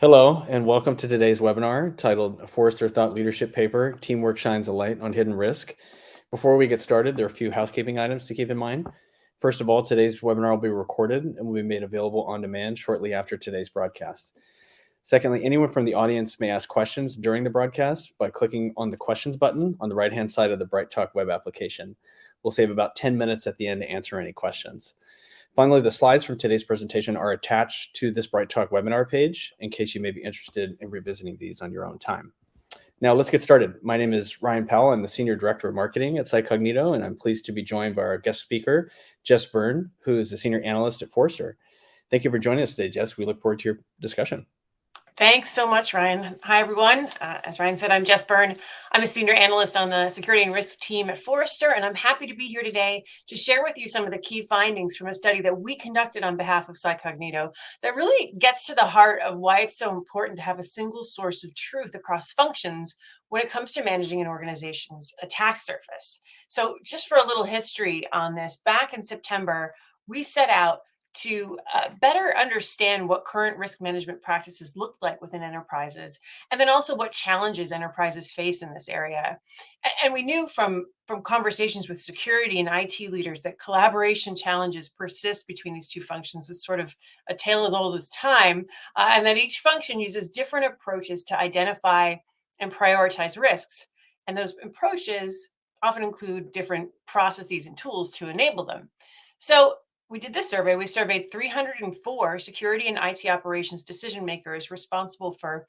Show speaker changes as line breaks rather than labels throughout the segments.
Hello, and welcome to today's webinar titled Forrester Thought Leadership Paper, Teamwork Shines a Light on Hidden Risk. Before we get started, there are a few housekeeping items to keep in mind. First of all, today's webinar will be recorded and will be made available on demand shortly after today's broadcast. Secondly, anyone from the audience may ask questions during the broadcast by clicking on the questions button on the right-hand side of the BrightTalk web application. We'll save about 10 minutes at the end to answer any questions. Finally, the slides from today's presentation are attached to this BrightTalk webinar page in case you may be interested in revisiting these on your own time. Now let's get started. My name is Ryan Powell. I'm the Senior Director of Marketing at CyCognito, and I'm pleased to be joined by our guest speaker, Jess Byrne, who is the Senior Analyst at Forrester. Thank you for joining us today, Jess. We look forward to your discussion.
Thanks so much, Ryan. Hi, everyone. As Ryan said, I'm Jess Byrne. I'm a senior analyst on the security and risk team at Forrester, and I'm happy to be here today to share with you some of the key findings from a study that we conducted on behalf of CyCognito that really gets to the heart of why it's so important to have a single source of truth across functions when it comes to managing an organization's attack surface. So just for a little history on this, back in September, we set out to better understand what current risk management practices look like within enterprises, and then also what challenges enterprises face in this area. And we knew from conversations with security and IT leaders that collaboration challenges persist between these two functions. It's sort of a tale as old as time, and that each function uses different approaches to identify and prioritize risks. And those approaches often include different processes and tools to enable them. So we did this survey. We surveyed 304 security and IT operations decision makers responsible for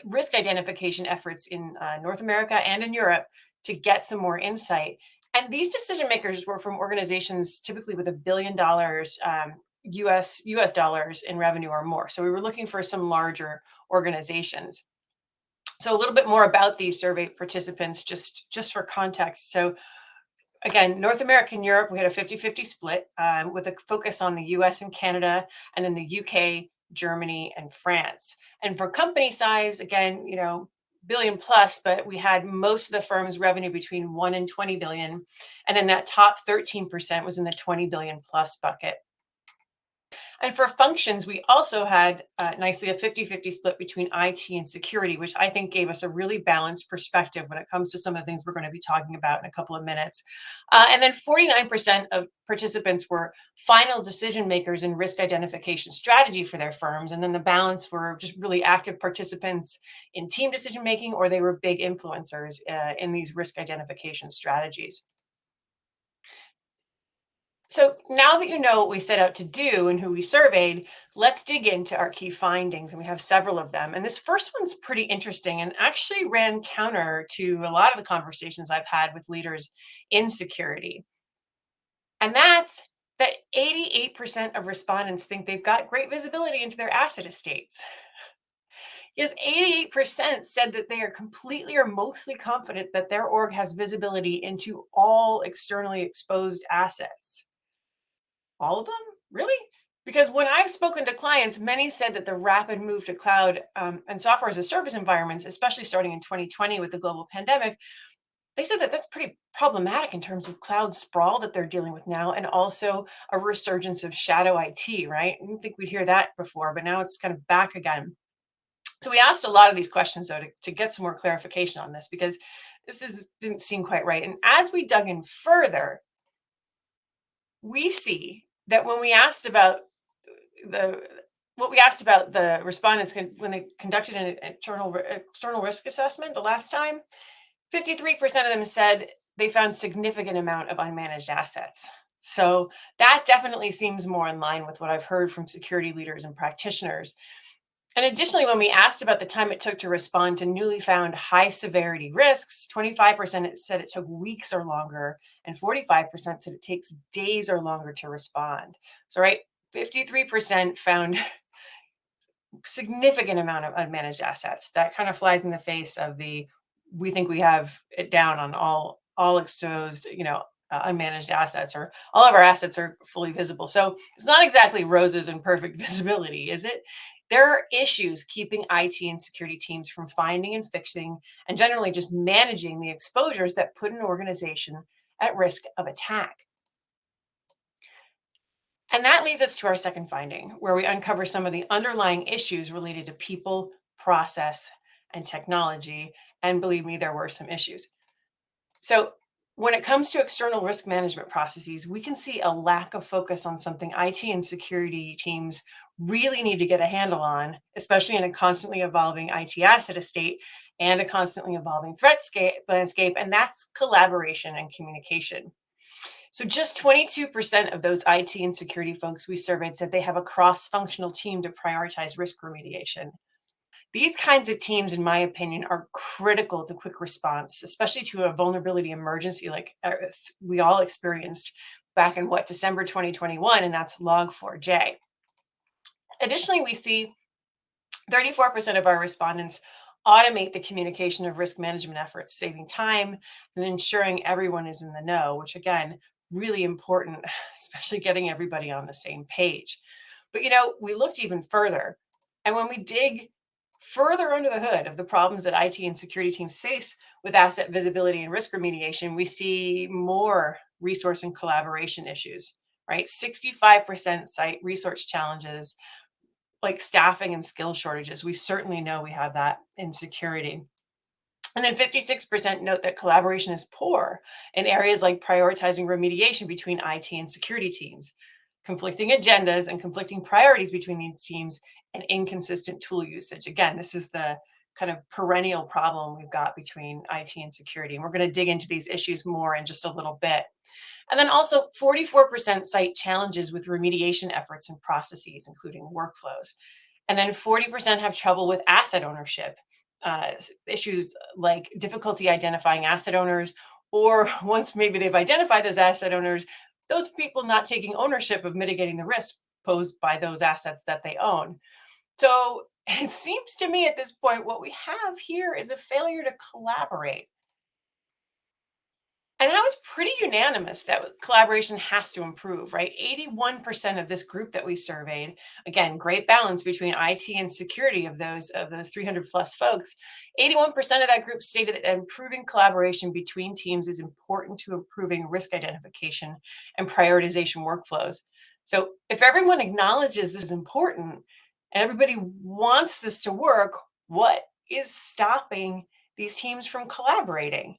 risk identification efforts in North America and in Europe to get some more insight. And these decision makers were from organizations typically with $1 billion US dollars in revenue or more. So we were looking for some larger organizations. So a little bit more about these survey participants, just for context. So again, North America and Europe, we had a 50-50 split with a focus on the US and Canada, and then the UK, Germany, and France. And for company size, again, billion plus, but we had most of the firms' revenue between 1 and 20 billion. And then that top 13% was in the 20 billion plus bucket. And for functions, we also had nicely a 50-50 split between IT and security, which I think gave us a really balanced perspective when it comes to some of the things we're going to be talking about in a couple of minutes. And then 49% of participants were final decision makers in risk identification strategy for their firms. And then the balance were just really active participants in team decision making, or they were big influencers in these risk identification strategies. So now that you know what we set out to do and who we surveyed, let's dig into our key findings. And we have several of them. And this first one's pretty interesting and actually ran counter to a lot of the conversations I've had with leaders in security. And that's that 88% of respondents think they've got great visibility into their asset estates. Yes, 88% said that they are completely or mostly confident that their org has visibility into all externally exposed assets. All of them? Really? Because when I've spoken to clients, many said that the rapid move to cloud and software as a service environments, especially starting in 2020 with the global pandemic, they said that that's pretty problematic in terms of cloud sprawl that they're dealing with now, and also a resurgence of shadow IT, right? I didn't think we'd hear that before, but now it's kind of back again. So we asked a lot of these questions, though, to get some more clarification on this, because didn't seem quite right. And as we dug in further, we see that when we asked about the respondents when they conducted an external risk assessment the last time, 53% of them said they found significant amount of unmanaged assets. So that definitely seems more in line with what I've heard from security leaders and practitioners. And additionally, when we asked about the time it took to respond to newly found high severity risks, 25% said it took weeks or longer, and 45% said it takes days or longer to respond. So, right, 53% found significant amount of unmanaged assets. That kind of flies in the face of we think we have it down on all exposed, unmanaged assets, or all of our assets are fully visible. So it's not exactly roses and perfect visibility, is it? There are issues keeping IT and security teams from finding and fixing, and generally just managing the exposures that put an organization at risk of attack. And that leads us to our second finding, where we uncover some of the underlying issues related to people, process, and technology. And believe me, there were some issues. So, when it comes to external risk management processes, we can see a lack of focus on something IT and security teams really need to get a handle on, especially in a constantly evolving IT asset estate and a constantly evolving landscape, and that's collaboration and communication. So, just 22% of those IT and security folks we surveyed said they have a cross functional team to prioritize risk remediation. These kinds of teams, in my opinion, are critical to quick response, especially to a vulnerability emergency like we all experienced back in December 2021, and that's Log4j. Additionally, we see 34% of our respondents automate the communication of risk management efforts, saving time and ensuring everyone is in the know, which again, really important, especially getting everybody on the same page. But we looked even further. And when we dig further under the hood of the problems that IT and security teams face with asset visibility and risk remediation, we see more resource and collaboration issues, right? 65% cite resource challenges like staffing and skill shortages. We certainly know we have that in security. And then 56% note that collaboration is poor in areas like prioritizing remediation between IT and security teams, conflicting agendas and conflicting priorities between these teams, and inconsistent tool usage. Again, this is the kind of perennial problem we've got between IT and security. And we're going to dig into these issues more in just a little bit. And then also 44% cite challenges with remediation efforts and processes, including workflows. And then 40% have trouble with asset ownership, issues like difficulty identifying asset owners, or once maybe they've identified those asset owners, those people not taking ownership of mitigating the risk posed by those assets that they own. So it seems to me at this point, what we have here is a failure to collaborate. And that was pretty unanimous that collaboration has to improve, right? 81% of this group that we surveyed, again, great balance between IT and security of those 300 plus folks. 81% of that group stated that improving collaboration between teams is important to improving risk identification and prioritization workflows. So if everyone acknowledges this is important and everybody wants this to work, what is stopping these teams from collaborating?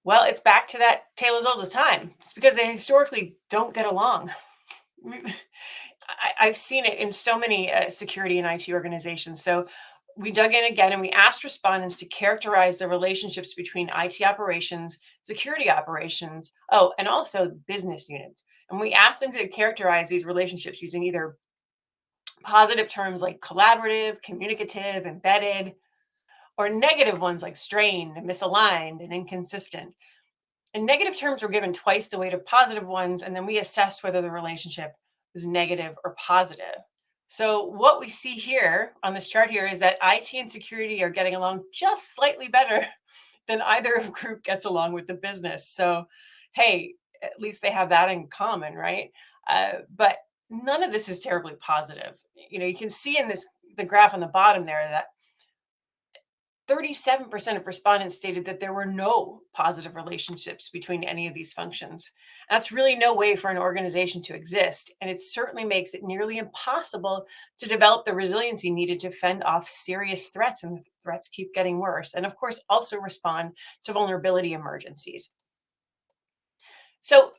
Well, it's back to that tale as old as time. It's because they historically don't get along. I've seen it in so many security and IT organizations. So we dug in again and we asked respondents to characterize the relationships between IT operations, security operations, and also business units. And we asked them to characterize these relationships using either positive terms like collaborative, communicative, embedded, or negative ones like strained, misaligned, and inconsistent. And negative terms were given twice the weight of positive ones, and then we assessed whether the relationship was negative or positive. So what we see here on this chart here is that IT and security are getting along just slightly better than either group gets along with the business. So, hey, at least they have that in common, right? But none of this is terribly positive. You can see in the graph on the bottom there that 37% of respondents stated that there were no positive relationships between any of these functions. That's really no way for an organization to exist, and it certainly makes it nearly impossible to develop the resiliency needed to fend off serious threats, and the threats keep getting worse, and of course also respond to vulnerability emergencies. So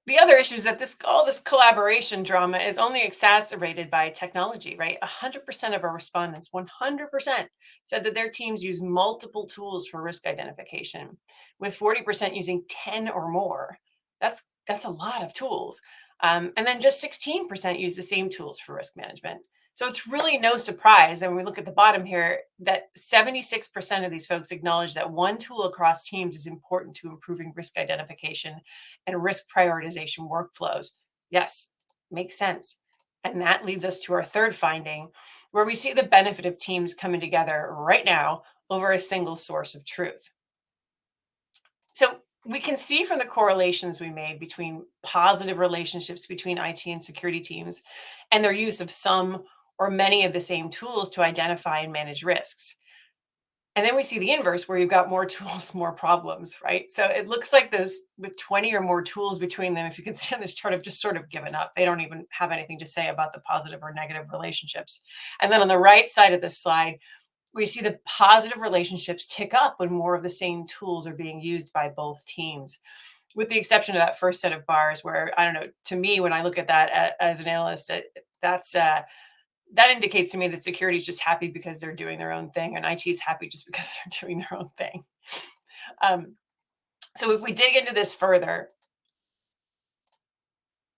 the other issue is that all this collaboration drama is only exacerbated by technology, right? 100% of our respondents, 100% said that their teams use multiple tools for risk identification, with 40% using 10 or more. That's a lot of tools. And then just 16% use the same tools for risk management. So it's really no surprise. And when we look at the bottom here, that 76% of these folks acknowledge that one tool across teams is important to improving risk identification and risk prioritization workflows. Yes, makes sense. And that leads us to our third finding, where we see the benefit of teams coming together right now over a single source of truth. So we can see from the correlations we made between positive relationships between IT and security teams and their use of some or many of the same tools to identify and manage risks. And then we see the inverse where you've got more tools, more problems, right? So it looks like those with 20 or more tools between them, if you can see on this chart, have just sort of given up. They don't even have anything to say about the positive or negative relationships. And then on the right side of this slide, we see the positive relationships tick up when more of the same tools are being used by both teams, with the exception of that first set of bars where, I don't know, to me, when I look at that as an analyst, that indicates to me that security is just happy because they're doing their own thing, and IT is happy just because they're doing their own thing. So if we dig into this further,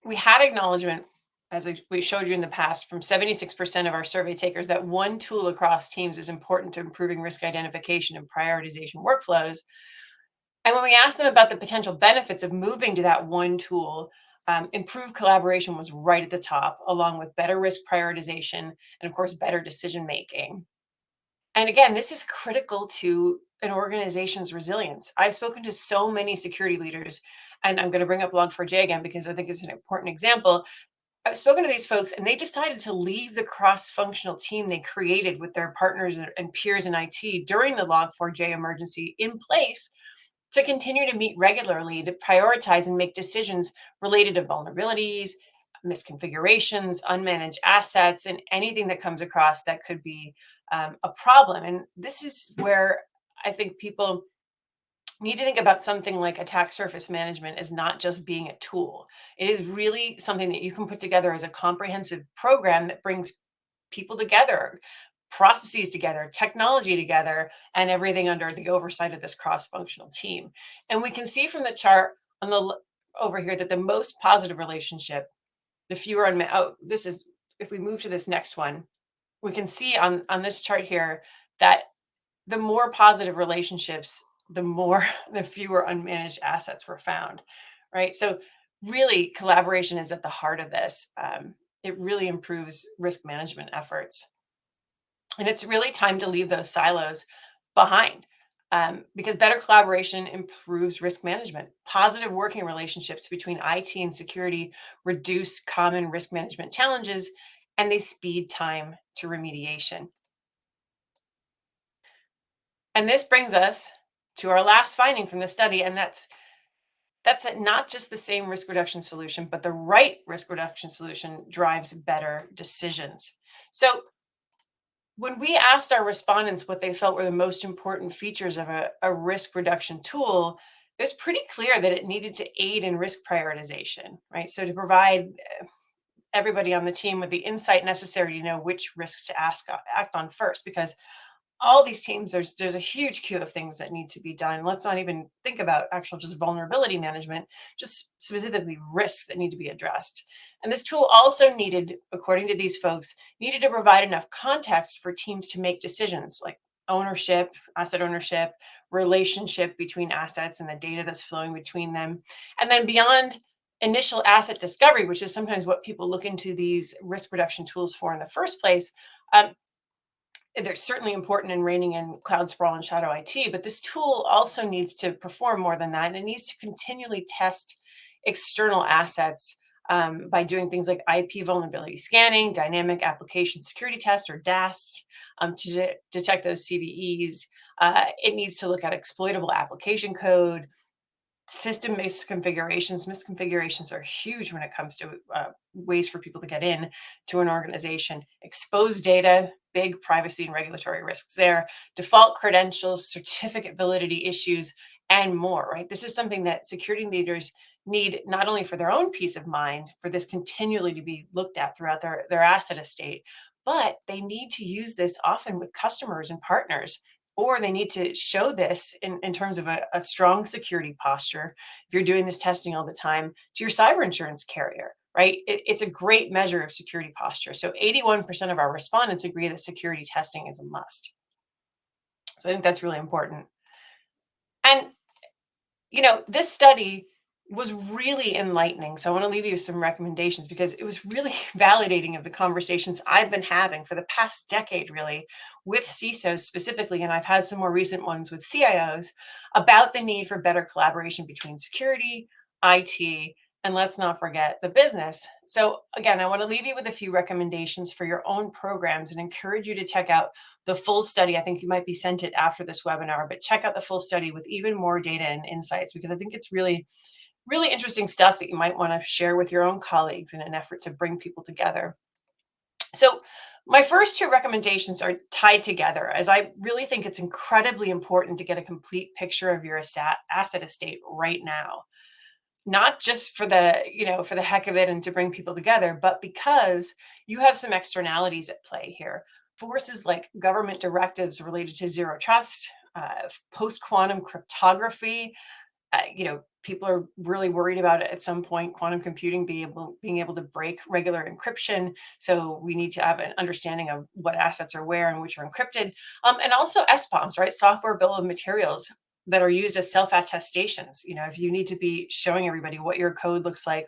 we had acknowledgement, as we showed you in the past, from 76% of our survey takers that one tool across teams is important to improving risk identification and prioritization workflows. And when we asked them about the potential benefits of moving to that one tool, improved collaboration was right at the top, along with better risk prioritization and, of course, better decision making. And again, this is critical to an organization's resilience. I've spoken to so many security leaders, and I'm going to bring up Log4j again because I think it's an important example. I've spoken to these folks, and they decided to leave the cross-functional team they created with their partners and peers in IT during the Log4j emergency in place to continue to meet regularly to prioritize and make decisions related to vulnerabilities, misconfigurations, unmanaged assets, and anything that comes across that could be a problem. And this is where I think people need to think about something like attack surface management as not just being a tool. It is really something that you can put together as a comprehensive program that brings people together, processes together, technology together, and everything under the oversight of this cross-functional team. And we can see from the chart on the over here that the most positive relationship, the fewer this is, if we move to this next one, we can see on this chart here that the more positive relationships, the fewer unmanaged assets were found, right? So really collaboration is at the heart of this. It really improves risk management efforts. And it's really time to leave those silos behind, because better collaboration improves risk management. Positive working relationships between IT and security reduce common risk management challenges, and they speed time to remediation. And this brings us to our last finding from the study, and that's that not just the same risk reduction solution, but the right risk reduction solution drives better decisions. So when we asked our respondents what they felt were the most important features of a risk reduction tool, it was pretty clear that it needed to aid in risk prioritization, right? So to provide everybody on the team with the insight necessary to know which risks to act on first, because all these teams, there's a huge queue of things that need to be done. Let's not even think about actual just vulnerability management, just specifically risks that need to be addressed. And this tool also needed, according to these folks, needed to provide enough context for teams to make decisions like ownership, asset ownership, relationship between assets and the data that's flowing between them. And then beyond initial asset discovery, which is sometimes what people look into these risk reduction tools for in the first place, they're certainly important in reining in cloud sprawl and shadow IT, but this tool also needs to perform more than that. And it needs to continually test external assets by doing things like IP vulnerability scanning, dynamic application security tests, or DAST, to detect those CVEs. It needs to look at exploitable application code, system-based configurations. Misconfigurations are huge when it comes to ways for people to get in to an organization. Exposed data, big privacy and regulatory risks there. Default credentials, certificate validity issues, and more, right? This is something that security leaders need not only for their own peace of mind, for this continually to be looked at throughout their asset estate, but they need to use this often with customers and partners, or they need to show this in terms of a strong security posture. If you're doing this testing all the time, to your cyber insurance carrier, right? It's a great measure of security posture. So 81% of our respondents agree that security testing is a must. So I think that's really important. And, this study was really enlightening. So I want to leave you some recommendations because it was really validating of the conversations I've been having for the past decade, really, with CISOs specifically. And I've had some more recent ones with CIOs about the need for better collaboration between security, IT, And let's not forget the business. So again, I want to leave you with a few recommendations for your own programs and encourage you to check out the full study. I think you might be sent it after this webinar, but check out the full study with even more data and insights, because I think it's really, really interesting stuff that you might want to share with your own colleagues in an effort to bring people together. So my first two recommendations are tied together, as I really think it's incredibly important to get a complete picture of your asset estate right now. Not just for for the heck of it and to bring people together, but because you have some externalities at play here. Forces like government directives related to zero trust, post-quantum cryptography, people are really worried about it at some point, quantum computing being able to break regular encryption. So we need to have an understanding of what assets are where and which are encrypted. And also SBOMs, right? Software bill of materials that are used as self-attestations. If you need to be showing everybody what your code looks like,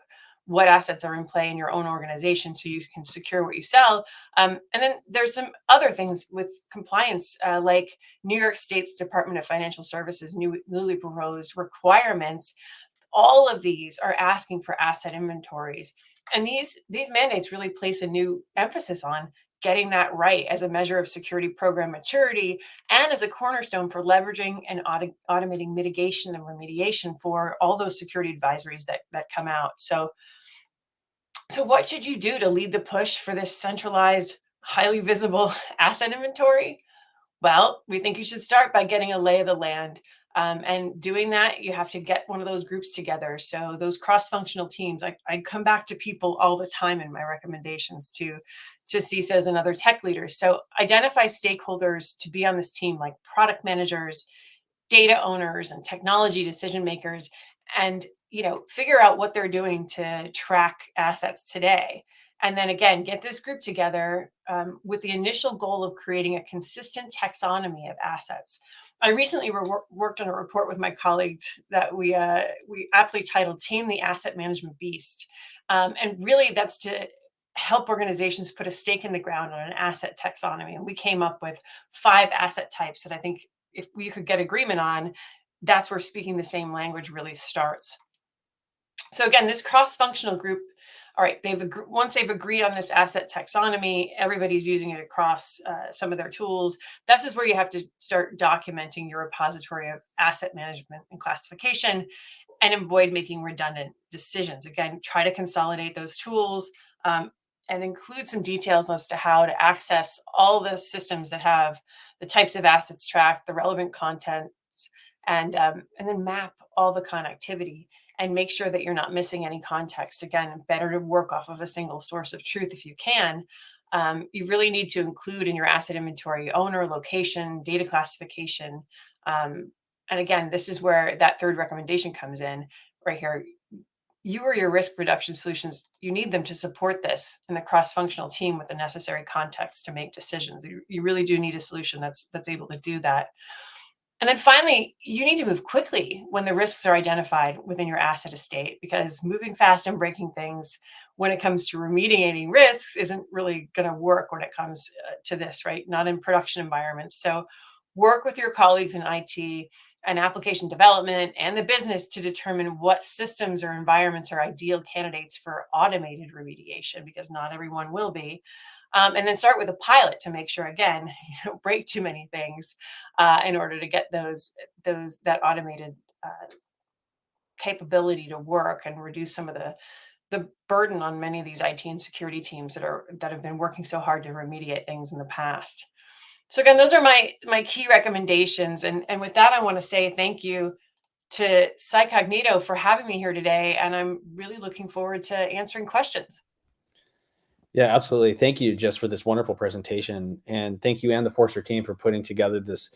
what assets are in play in your own organization so you can secure what you sell. And then there's some other things with compliance, like New York State's Department of Financial Services newly proposed requirements. All of these are asking for asset inventories. And these mandates really place a new emphasis on getting that right as a measure of security program maturity and as a cornerstone for leveraging and automating mitigation and remediation for all those security advisories that come out. So what should you do to lead the push for this centralized, highly visible asset inventory? Well, we think you should start by getting a lay of the land. And doing that, you have to get one of those groups together. So those cross-functional teams, I come back to people all the time in my recommendations to CISOs and other tech leaders. So identify stakeholders to be on this team, like product managers, data owners, and technology decision makers, and figure out what they're doing to track assets today. And then again, get this group together with the initial goal of creating a consistent taxonomy of assets. I recently worked on a report with my colleagues that we aptly titled "Tame the Asset Management Beast," and really that's to help organizations put a stake in the ground on an asset taxonomy. And we came up with 5 asset types that I think if we could get agreement on, that's where speaking the same language really starts. So again, this cross-functional group, all right, once they've agreed on this asset taxonomy, everybody's using it across some of their tools. This is where you have to start documenting your repository of asset management and classification and avoid making redundant decisions. Again, try to consolidate those tools and include some details as to how to access all the systems that have the types of assets tracked, the relevant contents, and then map all the connectivity and make sure that you're not missing any context. Again, better to work off of a single source of truth if you can. You really need to include in your asset inventory owner, location, data classification. And again, this is where that third recommendation comes in right here. You or your risk reduction solutions, you need them to support this in the cross-functional team with the necessary context to make decisions. You really do need a solution that's able to do that. And then finally, you need to move quickly when the risks are identified within your asset estate, because moving fast and breaking things when it comes to remediating risks isn't really going to work when it comes to this, right? Not in production environments. So work with your colleagues in IT and application development and the business to determine what systems or environments are ideal candidates for automated remediation, because not everyone will be. And then start with a pilot to make sure, again, you don't break too many things in order to get that automated capability to work and reduce some of the burden on many of these IT and security teams that have been working so hard to remediate things in the past. So again, those are my key recommendations. And with that, I want to say thank you to CyCognito for having me here today. And I'm really looking forward to answering questions.
Yeah, absolutely. Thank you, Jess, for this wonderful presentation, and thank you and the Forrester team for putting together this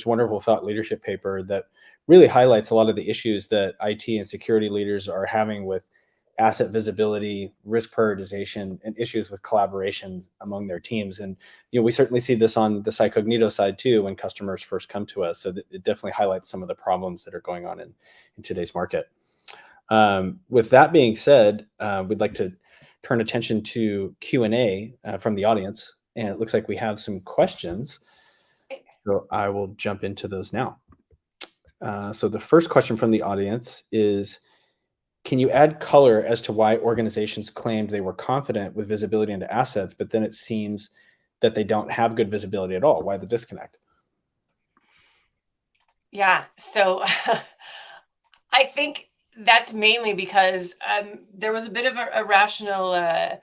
wonderful thought leadership paper that really highlights a lot of the issues that IT and security leaders are having with asset visibility, risk prioritization, and issues with collaboration among their teams. And we certainly see this on the CyCognito side too when customers first come to us. So it definitely highlights some of the problems that are going on in today's market. With that being said, we'd like to turn attention to Q&A from the audience. And it looks like we have some questions. So I will jump into those now. So the first question from the audience is, Can you add color as to why organizations claimed they were confident with visibility into assets, but then it seems that they don't have good visibility at all? Why the disconnect?
Yeah. So I think that's mainly because there was a bit of a irrational uh,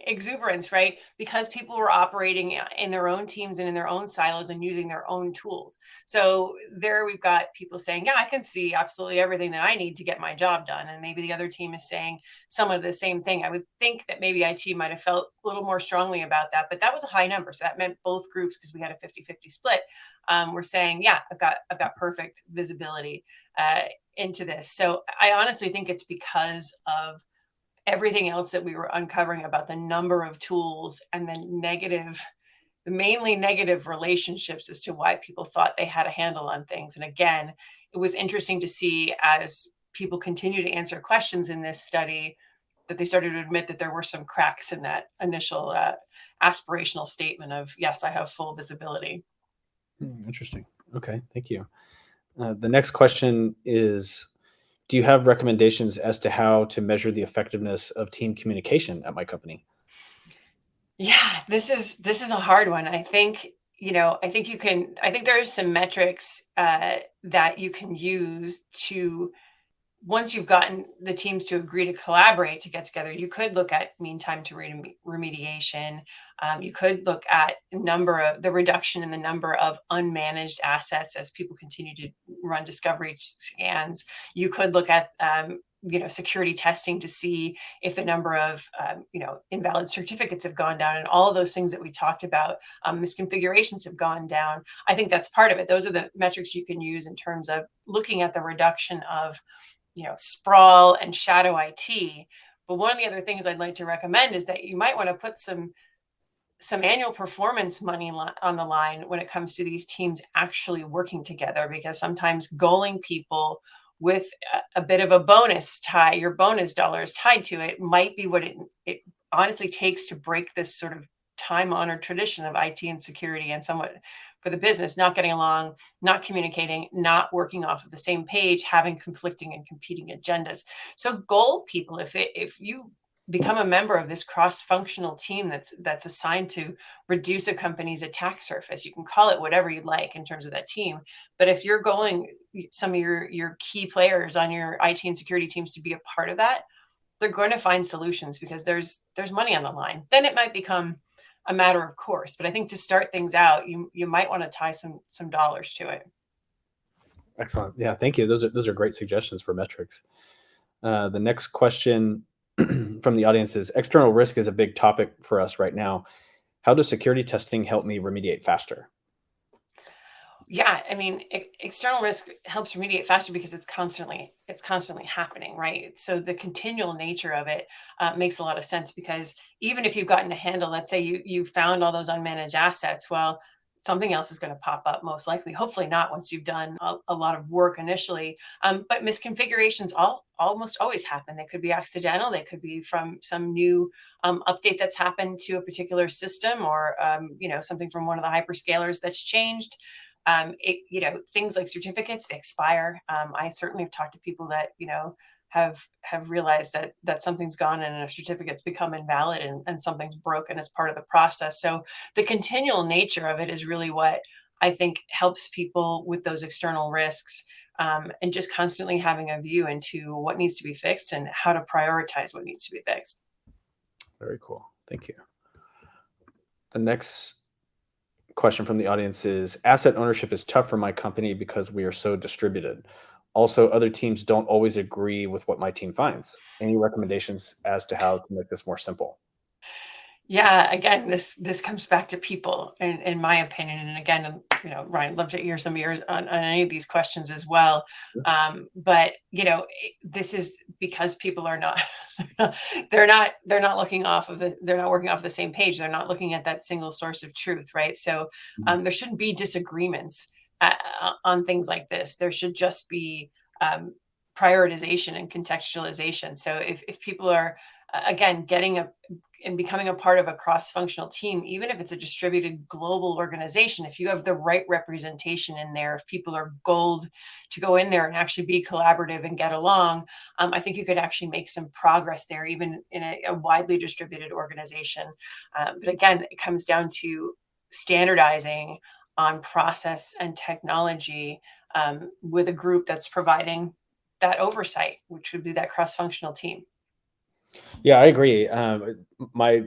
exuberance, right? Because people were operating in their own teams and in their own silos and using their own tools. So there we've got people saying, yeah, I can see absolutely everything that I need to get my job done. And maybe the other team is saying some of the same thing. I would think that maybe IT might have felt a little more strongly about that, but that was a high number. So that meant both groups, because we had a 50-50 split, were saying, yeah, I've got perfect visibility into this. So I honestly think it's because of everything else that we were uncovering about the number of tools and the mainly negative relationships as to why people thought they had a handle on things. And again, it was interesting to see as people continue to answer questions in this study that they started to admit that there were some cracks in that initial aspirational statement of, yes, I have full visibility.
Interesting. Okay, thank you. The next question is, do you have recommendations as to how to measure the effectiveness of team communication at my company?
Yeah, this is a hard one. I think, I think there's some metrics that you can use to, once you've gotten the teams to agree to collaborate to get together. You could look at mean time to remediation. You could look at the reduction in the number of unmanaged assets as people continue to run discovery scans. You could look at security testing to see if the number of invalid certificates have gone down, and all of those things that we talked about, misconfigurations have gone down. I think that's part of it. Those are the metrics you can use in terms of looking at the reduction of sprawl and shadow IT. But one of the other things I'd like to recommend is that you might want to put some annual performance money on the line when it comes to these teams actually working together, because sometimes goaling people with a bit of a bonus tie, your bonus dollars tied to it, might be what it honestly takes to break this sort of time honored tradition of IT and security, and somewhat for the business not getting along, not communicating, not working off of the same page, having conflicting and competing agendas. So goal people, if you become a member of this cross-functional team that's assigned to reduce a company's attack surface. You can call it whatever you'd like in terms of that team. But if you're going some of your key players on your IT and security teams to be a part of that, they're going to find solutions because there's money on the line. Then it might become a matter of course. But I think to start things out, you might want to tie some dollars to it.
Excellent. Yeah, thank you. Those are great suggestions for metrics. The next question from the audience is, external risk is a big topic for us right now. How does security testing help me remediate faster?
Yeah, I mean, external risk helps remediate faster because it's constantly happening, right? So the continual nature of it makes a lot of sense, because even if you've gotten a handle, let's say you found all those unmanaged assets, well, something else is going to pop up most likely. Hopefully not once you've done a lot of work initially. But misconfigurations almost always happen. They could be accidental. They could be from some new update that's happened to a particular system, or something from one of the hyperscalers that's changed. Things like certificates, they expire. I certainly have talked to people that have realized that something's gone and a certificate's become invalid, and something's broken as part of the process. So the continual nature of it is really what I think helps people with those external risks, and just constantly having a view into what needs to be fixed and how to prioritize what needs to be fixed.
Very cool. Thank you. The next question from the audience is, asset ownership is tough for my company because we are so distributed. Also, other teams don't always agree with what my team finds. Any recommendations as to how to make this more simple?
Yeah, again, this comes back to people, in my opinion. And again, Ryan, love to hear some of yours on any of these questions as well. But this is because people are not they're not looking off of they're not working off the same page. They're not looking at that single source of truth, right? So there shouldn't be disagreements on things like this. There should just be prioritization and contextualization. So if people are again, and becoming a part of a cross-functional team, even if it's a distributed global organization, if you have the right representation in there, if people are gold to go in there and actually be collaborative and get along, I think you could actually make some progress there, even in a widely distributed organization. But again, it comes down to standardizing on process and technology with a group that's providing that oversight, which would be that cross-functional team.
Yeah, I agree. My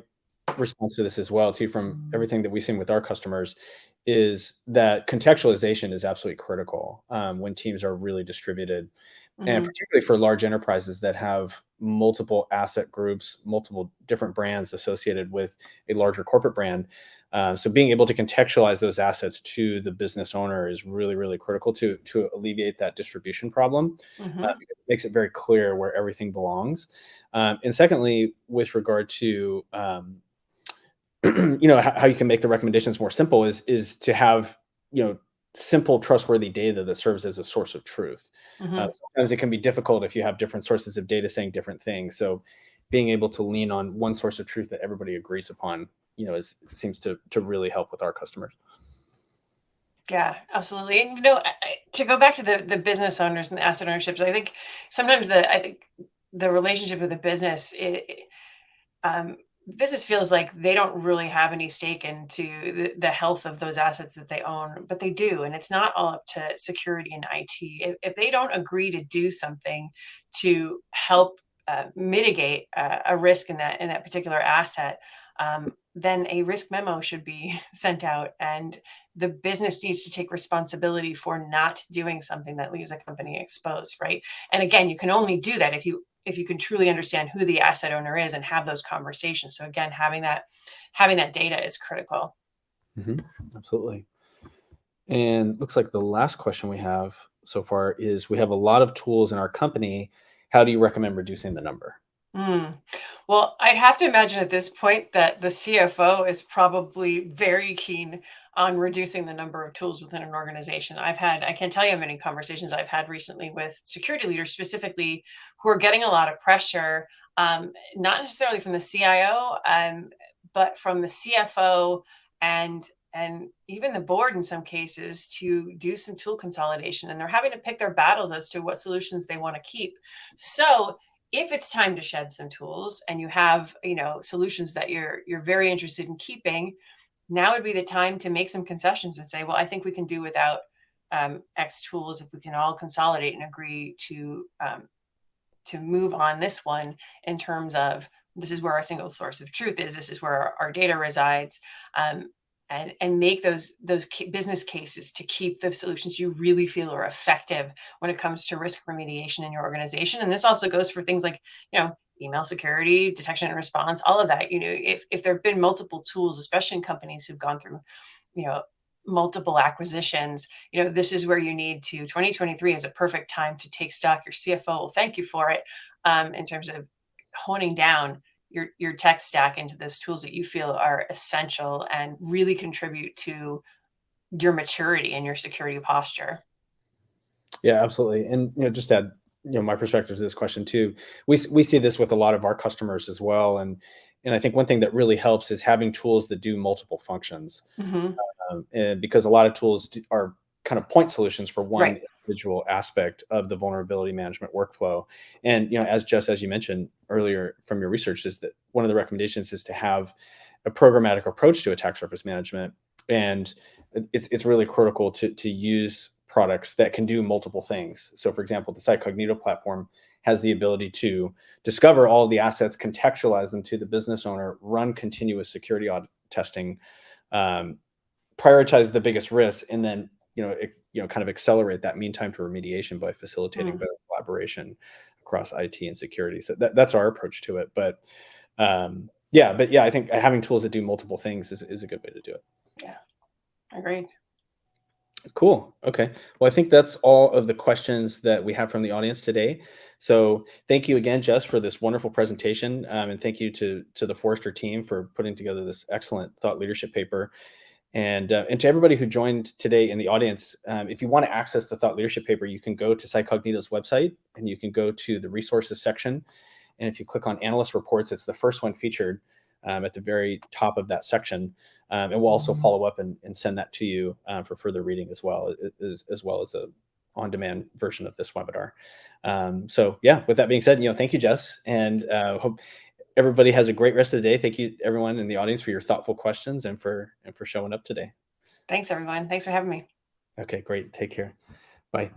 response to this as well, too, from everything that we've seen with our customers, is that contextualization is absolutely critical when teams are really distributed, and
Hmm.
particularly for large enterprises that have multiple asset groups, multiple different brands associated with a larger corporate brand. So being able to contextualize those assets to the business owner is really, really critical to alleviate that distribution problem.
Hmm.
Because it makes it very clear where everything belongs. And secondly, with regard to how you can make the recommendations more simple is to have simple, trustworthy data that serves as a source of truth.
Hmm.
Sometimes it can be difficult if you have different sources of data saying different things. So being able to lean on one source of truth that everybody agrees upon, seems to really help with our customers.
Yeah, absolutely. And to go back to the business owners and the asset ownerships, I think sometimes the relationship with the business, um, business feels like they don't really have any stake into the health of those assets that they own, but they do. And it's not all up to security and IT. If they don't agree to do something to help mitigate a risk in that particular asset, then a risk memo should be sent out, and the business needs to take responsibility for not doing something that leaves a company exposed, right? And again, you can only do that if you can truly understand who the asset owner is and have those conversations. So again, having that data is critical.
Hmm. Absolutely. And looks like the last question we have so far is, we have a lot of tools in our company. How do you recommend reducing the number?
Mm. Well, I'd have to imagine at this point that the CFO is probably very keen on reducing the number of tools within an organization. I can't tell you how many conversations I've had recently with security leaders specifically who are getting a lot of pressure, not necessarily from the CIO, but from the CFO and even the board in some cases, to do some tool consolidation. And they're having to pick their battles as to what solutions they want to keep. So if it's time to shed some tools and you have solutions that you're very interested in keeping, now would be the time to make some concessions and say, well, I think we can do without X tools if we can all consolidate and agree to move on this one, in terms of this is where our single source of truth is, this is where our data resides, um, and make those business cases to keep the solutions you really feel are effective when it comes to risk remediation in your organization. And this also goes for things like email security, detection and response, all of that. If there have been multiple tools, especially in companies who've gone through you know multiple acquisitions, this is where you need to 2023 is a perfect time to take stock. Your CFO will thank you for it, in terms of honing down your tech stack into those tools that you feel are essential and really contribute to your maturity and your security posture.
Yeah, absolutely. And just to add, my perspective to this question too. We see this with a lot of our customers as well, and I think one thing that really helps is having tools that do multiple functions.
Hmm.
And because a lot of tools are kind of point solutions for
Right.
one individual aspect of the vulnerability management workflow. And as you mentioned earlier from your research, is that one of the recommendations is to have a programmatic approach to attack surface management. And it's really critical to use products that can do multiple things. So for example, the CyCognito platform has the ability to discover all of the assets, contextualize them to the business owner, run continuous security audit testing, um, prioritize the biggest risks, and then kind of accelerate that mean time to remediation by facilitating
Mm.
better collaboration across IT and security. So that's our approach to it. But I think having tools that do multiple things is a good way to do it.
Yeah, agreed.
Cool. Okay. Well, I think that's all of the questions that we have from the audience today. So thank you again, Jess, for this wonderful presentation, and thank you to the Forrester team for putting together this excellent thought leadership paper. And to everybody who joined today in the audience, if you want to access the thought leadership paper, you can go to CyCognito's website and you can go to the resources section, And if you click on Analyst Reports, it's the first one featured at the very top of that section. And we'll also follow up and send that to you for further reading as well as a on-demand version of this webinar. So yeah, with that being said, thank you, Jess, and hope everybody has a great rest of the day. Thank you, everyone in the audience, for your thoughtful questions and for showing up today.
Thanks, everyone. Thanks for having me.
Okay, great. Take care. Bye.